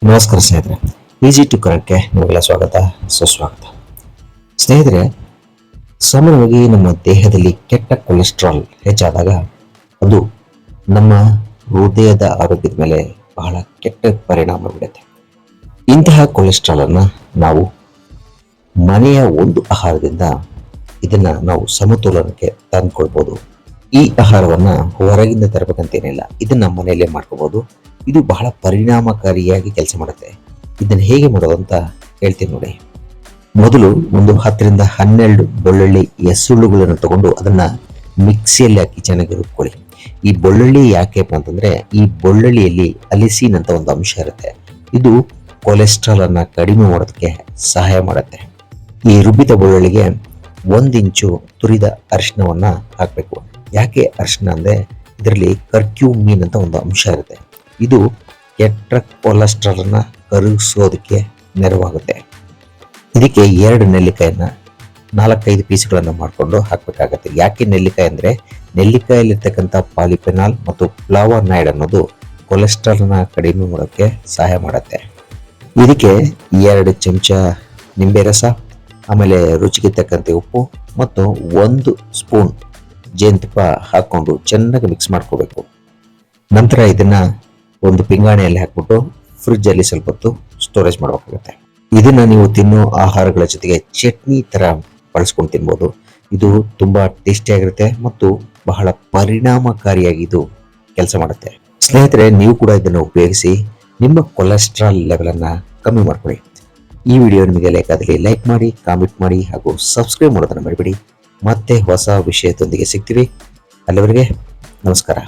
ನಮಸ್ಕಾರ ಸ್ನೇಹಿತರೆ, easy to ಕರೆಕ್ಟ್ಗೆ ನಿಮಗೆಲ್ಲ ಸ್ವಾಗತ ಸುಸ್ವಾಗತ. ಸ್ನೇಹಿತರೆ, ಸಾಮಾನ್ಯವಾಗಿ ನಮ್ಮ ದೇಹದಲ್ಲಿ ಕೆಟ್ಟ ಕೊಲೆಸ್ಟ್ರಾಲ್ ಹೆಚ್ಚಾದಾಗ ಅದು ನಮ್ಮ ಹೃದಯದ ಆರೋಗ್ಯದ ಮೇಲೆ ಬಹಳ ಕೆಟ್ಟ ಪರಿಣಾಮ ಬೀಳುತ್ತೆ. ಇಂತಹ ಕೊಲೆಸ್ಟ್ರಾಲ್ ಅನ್ನ ನಾವು ಮನೆಯ ಒಂದು ಆಹಾರದಿಂದ ನಾವು ಸಮತೋಲನಕ್ಕೆ ತಂದುಕೊಳ್ಬೋದು. ಈ ಆಹಾರವನ್ನ ಹೊರಗಿಂದ ತರಬೇಕಂತೇನಿಲ್ಲ, ಇದನ್ನ ಮನೆಯಲ್ಲೇ ಮಾಡ್ಕೋಬಹುದು. ಇದು ಬಹಳ ಪರಿಣಾಮಕಾರಿಯಾಗಿ ಕೆಲಸ ಮಾಡುತ್ತೆ. ಇದನ್ನು ಹೇಗೆ ಮಾಡೋದು ಅಂತ ಹೇಳ್ತೀನಿ ನೋಡಿ. ಮೊದಲು ಒಂದು 10ರಿಂದ 12 ಬೆಳ್ಳುಳ್ಳಿ ಎಸುಳುಗಳನ್ನು ತಗೊಂಡು ಅದನ್ನ ಮಿಕ್ಸಿಯಲ್ಲಿ ಹಾಕಿ ಚೆನ್ನಾಗಿ ರುಬ್ಕೊಳ್ಳಿ. ಈ ಬೆಳ್ಳುಳ್ಳಿ ಯಾಕೆಪ್ಪ ಅಂತಂದ್ರೆ, ಈ ಬೆಳ್ಳುಳ್ಳಿಯಲ್ಲಿ ಅಲಿಸಿನ್ ಅಂತ ಒಂದು ಅಂಶ ಇರುತ್ತೆ. ಇದು ಕೊಲೆಸ್ಟ್ರಾಲ್ ಅನ್ನ ಕಡಿಮೆ ಮಾಡೋದಕ್ಕೆ ಸಹಾಯ ಮಾಡುತ್ತೆ. ಈ ರುಬ್ಬಿದ ಬೆಳ್ಳುಳ್ಳಿಗೆ 1 ಇಂಚು ತುರಿದ ಅರಿಶಿನವನ್ನ ಹಾಕಬೇಕು. ಯಾಕೆ ಅರಿಶಿನ ಅಂದ್ರೆ, ಇದರಲ್ಲಿ ಕರ್ಕ್ಯೂಮಿನ್ ಅಂತ ಒಂದು ಅಂಶ ಇರುತ್ತೆ. ಇದು ಕೆಟ್ಟ ಕೊಲೆಸ್ಟ್ರಾಲ್ ಅನ್ನ ಕರಗಿಸೋದಕ್ಕೆ ನೆರವಾಗುತ್ತೆ. ಇದಕ್ಕೆ 2 ನೆಲ್ಲಿಕಾಯನ್ನ 4-5 ಪೀಸ್ಗಳನ್ನ ಮಾಡಿಕೊಂಡು ಹಾಕಬೇಕಾಗತ್ತೆ. ಯಾಕೆ ನೆಲ್ಲಿಕಾಯಿ ಅಂದ್ರೆ, ನೆಲ್ಲಿಕಾಯಲ್ಲಿರ್ತಕ್ಕಂಥ ಪಾಲಿಫೆನಾಲ್ ಮತ್ತು ಫ್ಲಾವನಾಯ್ಡ್ ಅನ್ನೋದು ಕೊಲೆಸ್ಟ್ರಾಲ್ ನ ಕಡಿಮೆ ಮಾಡೋಕ್ಕೆ ಸಹಾಯ ಮಾಡುತ್ತೆ. ಇದಕ್ಕೆ 2 ಚಮಚ ನಿಂಬೆ ರಸ, ಆಮೇಲೆ ರುಚಿಗೆ ತಕ್ಕಂತೆ ಉಪ್ಪು ಮತ್ತು 1 ಸ್ಪೂನ್ ಜೇನುತುಪ್ಪ ಹಾಕೊಂಡು ಚೆನ್ನಾಗಿ ಮಿಕ್ಸ್ ಮಾಡ್ಕೋಬೇಕು. ನಂತರ ಇದನ್ನ ಒಂದು ಪಿಂಗಾಣಿಯಲ್ಲಿ ಹಾಕ್ಬಿಟ್ಟು ಫ್ರಿಡ್ಜ್ ಅಲ್ಲಿ ಸ್ವಲ್ಪ ಹೊತ್ತು ಸ್ಟೋರೇಜ್ ಮಾಡಬೇಕಾಗುತ್ತೆ. ಇದನ್ನ ನೀವು ತಿನ್ನೋ ಆಹಾರಗಳ ಜೊತೆಗೆ ಚಟ್ನಿ ತರ ಬಳಸ್ಕೊಂಡು ತಿನ್ಬೋದು. ಇದು ತುಂಬಾ ಟೇಸ್ಟಿ ಆಗಿರುತ್ತೆ ಮತ್ತು ಬಹಳ ಪರಿಣಾಮಕಾರಿಯಾಗಿ ಇದು ಕೆಲಸ ಮಾಡುತ್ತೆ. ಸ್ನೇಹಿತರೆ, ನೀವು ಕೂಡ ಇದನ್ನು ಉಪಯೋಗಿಸಿ ನಿಮ್ಮ ಕೊಲೆಸ್ಟ್ರಾಲ್ ಲೆವೆಲ್ ಅನ್ನ ಕಮ್ಮಿ ಮಾಡ್ಕೊಳ್ಳಿ. ಈ ವಿಡಿಯೋ ನಿಮಗೆ ಲೈಕ್ ಆದಲ್ಲಿ ಲೈಕ್ ಮಾಡಿ, ಕಾಮೆಂಟ್ ಮಾಡಿ ಹಾಗೂ ಸಬ್ಸ್ಕ್ರೈಬ್ ಮಾಡೋದನ್ನ ಮರಿಬೇಡಿ. ಮತ್ತೆ ಹೊಸ ವಿಷಯದೊಂದಿಗೆ ಸಿಗ್ತೀವಿ. ಅಲ್ಲಿವರೆಗೆ ನಮಸ್ಕಾರ.